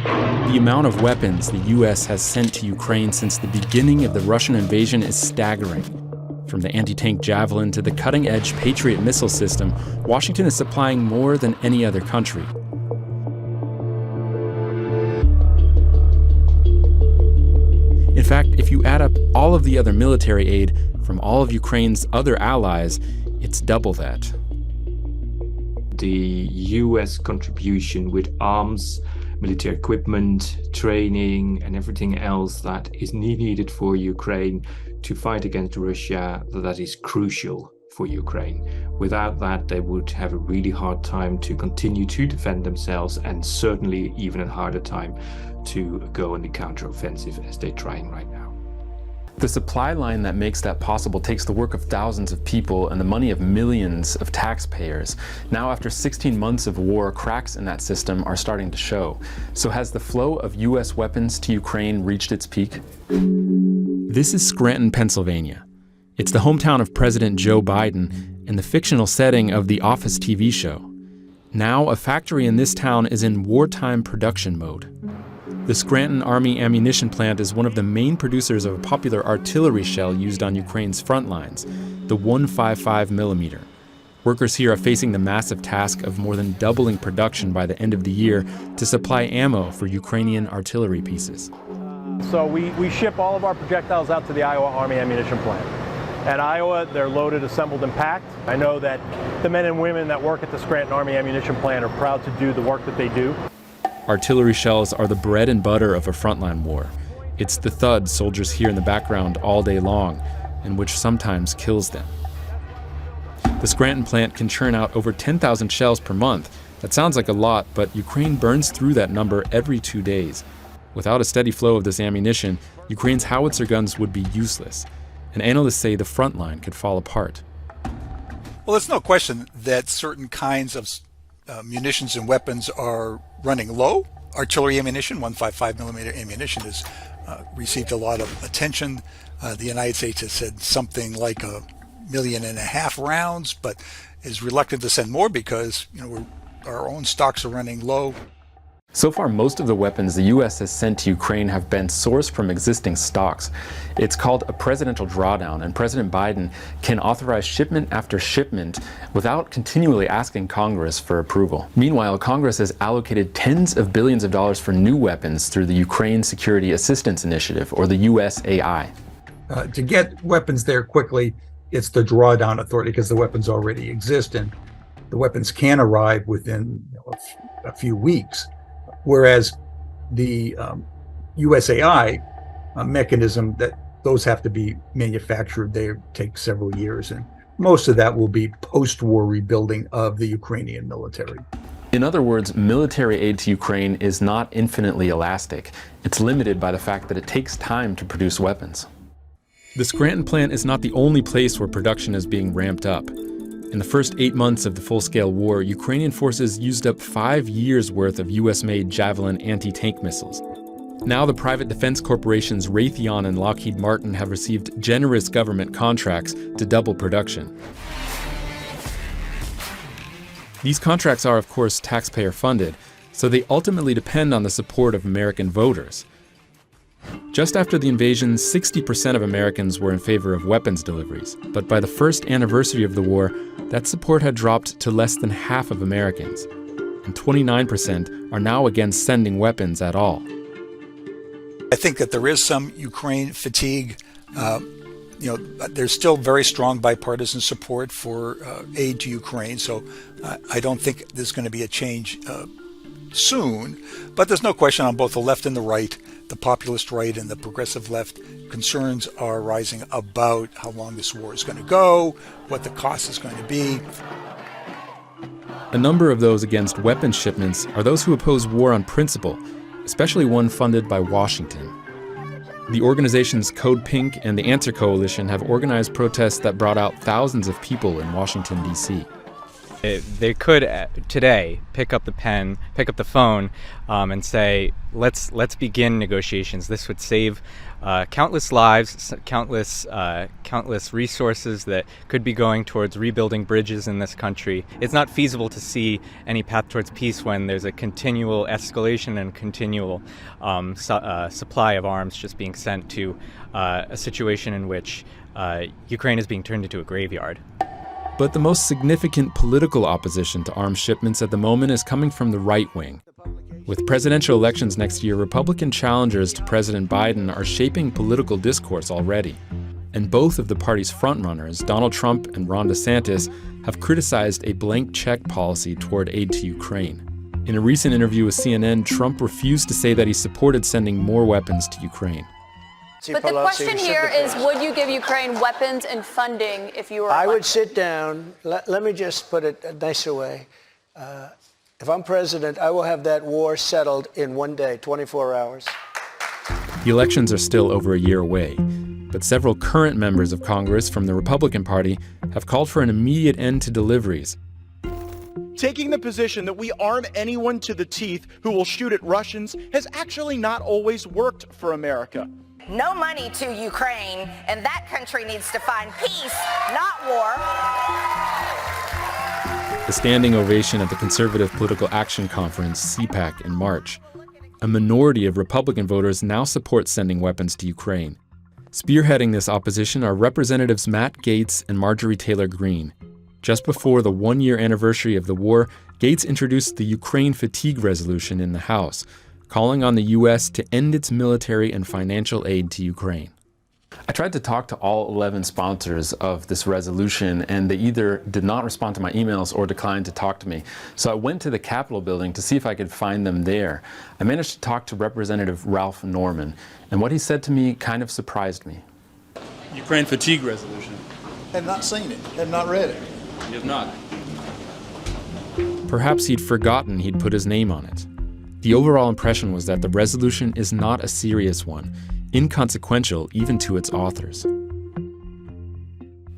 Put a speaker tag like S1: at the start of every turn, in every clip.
S1: The amount of weapons the U.S. has sent to Ukraine since the beginning of the Russian invasion is staggering. From the anti-tank Javelin to the cutting-edge Patriot missile system, Washington is supplying more than any other country. In fact, if you add up all of the other military aid from all of Ukraine's other allies, it's double that.
S2: The US contribution with arms, military equipment, training, and everything else that is needed for Ukraine to fight against Russia, that is crucial for Ukraine. Without that, they would have a really hard time to continue to defend themselves, and certainly even a harder time to go on the counteroffensive as they're trying right now.
S1: The supply line that makes that possible takes the work of thousands of people and the money of millions of taxpayers. Now, after 16 months of war, cracks in that system are starting to show. So has the flow of US weapons to Ukraine reached its peak? This is Scranton, Pennsylvania. It's the hometown of President Joe Biden and the fictional setting of the Office TV show. Now, a factory in this town is in wartime production mode. The Scranton Army Ammunition Plant is one of the main producers of a popular artillery shell used on Ukraine's front lines, the 155 millimeter. Workers here are facing the massive task of more than doubling production by the end of the year to supply ammo for Ukrainian artillery pieces.
S3: So we ship all of our projectiles out to the Iowa Army Ammunition Plant. At Iowa, they're loaded, assembled, and packed. I know that the men and women that work at the Scranton Army Ammunition Plant are proud to do the work that they do.
S1: Artillery shells are the bread and butter of a frontline war. It's the thud soldiers hear in the background all day long, and which sometimes kills them. The Scranton plant can churn out over 10,000 shells per month. That sounds like a lot, but Ukraine burns through that number every 2 days. Without a steady flow of this ammunition, Ukraine's howitzer guns would be useless, and analysts say the front line could fall apart.
S4: Well, there's no question that certain kinds of munitions and weapons are running low. Artillery ammunition, 155 millimeter ammunition, has received a lot of attention. The United States has said something like 1.5 million rounds, but is reluctant to send more because our own stocks are running low.
S1: So far, most of the weapons the U.S. has sent to Ukraine have been sourced from existing stocks. It's called a presidential drawdown, and President Biden can authorize shipment after shipment without continually asking Congress for approval. Meanwhile, Congress has allocated tens of billions of dollars for new weapons through the Ukraine Security Assistance Initiative, or the USAI.
S5: To get weapons there quickly, it's the drawdown authority because the weapons already exist, and the weapons can arrive within a few weeks. Whereas the USAI mechanism, that those have to be manufactured, they take several years, and most of that will be post-war rebuilding of the Ukrainian military.
S1: In other words, military aid to Ukraine is not infinitely elastic. It's limited by the fact that it takes time to produce weapons. The Scranton plant is not the only place where production is being ramped up. In the first 8 months of the full-scale war, Ukrainian forces used up 5 years' worth of US-made Javelin anti-tank missiles. Now the private defense corporations Raytheon and Lockheed Martin have received generous government contracts to double production. These contracts are, of course, taxpayer-funded, so they ultimately depend on the support of American voters. Just after the invasion, 60% of Americans were in favor of weapons deliveries, but by the first anniversary of the war, that support had dropped to less than half of Americans, and 29% are now against sending weapons at all.
S4: I think that there is some Ukraine fatigue. There's still very strong bipartisan support for aid to Ukraine, so I don't think there's going to be a change soon, but there's no question on both the left and the right, the populist right and the progressive left, concerns are rising about how long this war is going to go, what the cost is going to be.
S1: A number of those against weapons shipments are those who oppose war on principle, especially one funded by Washington. The organizations Code Pink and the Answer Coalition have organized protests that brought out thousands of people in Washington, D.C.
S6: They could today pick up the pen, pick up the phone, and say, let's begin negotiations. This would save countless lives, countless resources that could be going towards rebuilding bridges in this country. It's not feasible to see any path towards peace when there's a continual escalation and continual supply of arms just being sent to a situation in which Ukraine is being turned into a graveyard.
S1: But the most significant political opposition to arms shipments at the moment is coming from the right wing. With presidential elections next year, Republican challengers to President Biden are shaping political discourse already. And both of the party's frontrunners, Donald Trump and Ron DeSantis, have criticized a blank check policy toward aid to Ukraine. In a recent interview with CNN, Trump refused to say that he supported sending more weapons to Ukraine.
S7: But the question here is, would you give Ukraine weapons and funding if you were elected?
S8: I would sit down. Let me just put it a nicer way. If I'm president, I will have that war settled in one day, 24 hours.
S1: The elections are still over a year away, but several current members of Congress from the Republican Party have called for an immediate end to deliveries.
S9: Taking the position that we arm anyone to the teeth who will shoot at Russians has actually not always worked for America.
S10: No money to Ukraine, and that country needs to find peace, not war.
S1: The standing ovation at the Conservative Political Action Conference, CPAC, in March. A minority of Republican voters now support sending weapons to Ukraine. Spearheading this opposition are Representatives Matt Gaetz and Marjorie Taylor Greene. Just before the one-year anniversary of the war, Gaetz introduced the Ukraine Fatigue Resolution in the House, calling on the U.S. to end its military and financial aid to Ukraine. I tried to talk to all 11 sponsors of this resolution, and they either did not respond to my emails or declined to talk to me. So I went to the Capitol building to see if I could find them there. I managed to talk to Representative Ralph Norman, and what he said to me kind of surprised me.
S11: Ukraine Fatigue Resolution.
S12: Have not seen it, have not read it.
S11: You have not?
S1: Perhaps he'd forgotten he'd put his name on it. The overall impression was that the resolution is not a serious one, inconsequential even to its authors.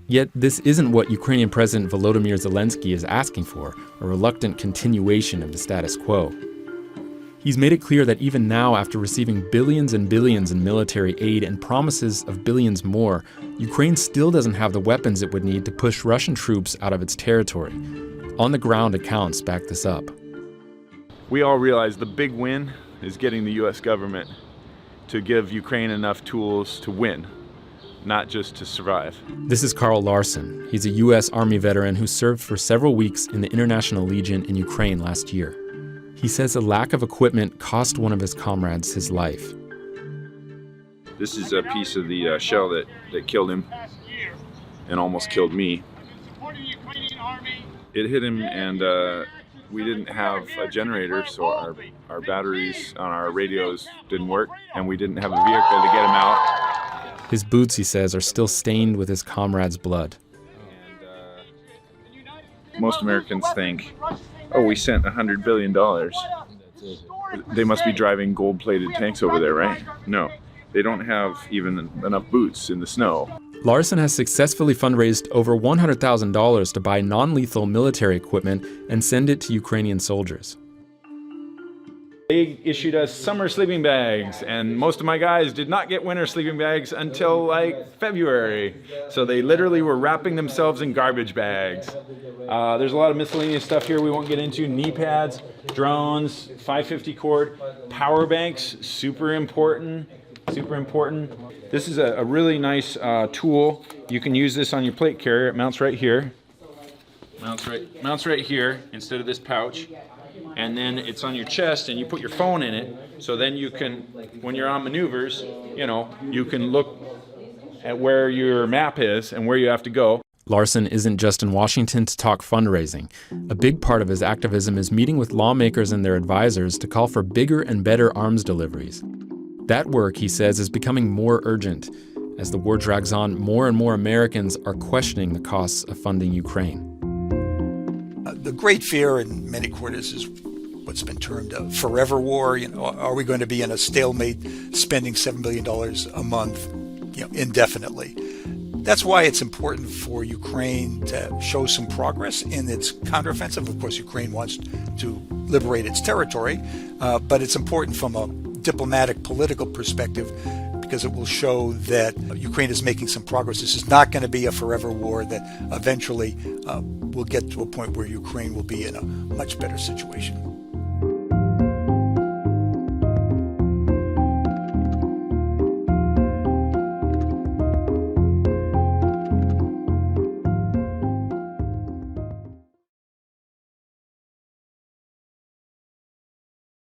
S1: Yet this isn't what Ukrainian President Volodymyr Zelensky is asking for, a reluctant continuation of the status quo. He's made it clear that even now, after receiving billions and billions in military aid and promises of billions more, Ukraine still doesn't have the weapons it would need to push Russian troops out of its territory. On-the-ground accounts back this up.
S13: We all realize the big win is getting the U.S. government to give Ukraine enough tools to win, not just to survive.
S1: This is Carl Larson. He's a U.S. Army veteran who served for several weeks in the International Legion in Ukraine last year. He says a lack of equipment cost one of his comrades his life.
S13: This is a piece of the shell that killed him and almost killed me. It hit him, and we didn't have a generator, so our batteries on our radios didn't work, and we didn't have a vehicle to get him out.
S1: His boots, he says, are still stained with his comrades' blood.
S13: Most Americans think, oh, we sent $100 billion. They must be driving gold-plated tanks over there, right? No, they don't have even enough boots in the snow.
S1: Larson has successfully fundraised over $100,000 to buy non-lethal military equipment and send it to Ukrainian soldiers.
S13: They issued us summer sleeping bags, and most of my guys did not get winter sleeping bags until like February. So they literally were wrapping themselves in garbage bags. There's a lot of miscellaneous stuff here we won't get into. Knee pads, drones, 550 cord, power banks, super important. Super important. This is a really nice tool. You can use this on your plate carrier. It mounts right here. Mounts right here instead of this pouch. And then it's on your chest, and you put your phone in it. So then you can, when you're on maneuvers, you can look at where your map is and where you have to go.
S1: Larson isn't just in Washington to talk fundraising. A big part of his activism is meeting with lawmakers and their advisors to call for bigger and better arms deliveries. That work, he says, is becoming more urgent. As the war drags on, more and more Americans are questioning the costs of funding Ukraine.
S4: The great fear in many quarters is what's been termed a forever war. Are we going to be in a stalemate, spending $7 billion a month, indefinitely? that's why it's important for Ukraine to show some progress in its counteroffensive. Of course, Ukraine wants to liberate its territory, but it's important from a diplomatic, political perspective, because it will show that Ukraine is making some progress. This is not going to be a forever war, that eventually will get to a point where Ukraine will be in a much better situation.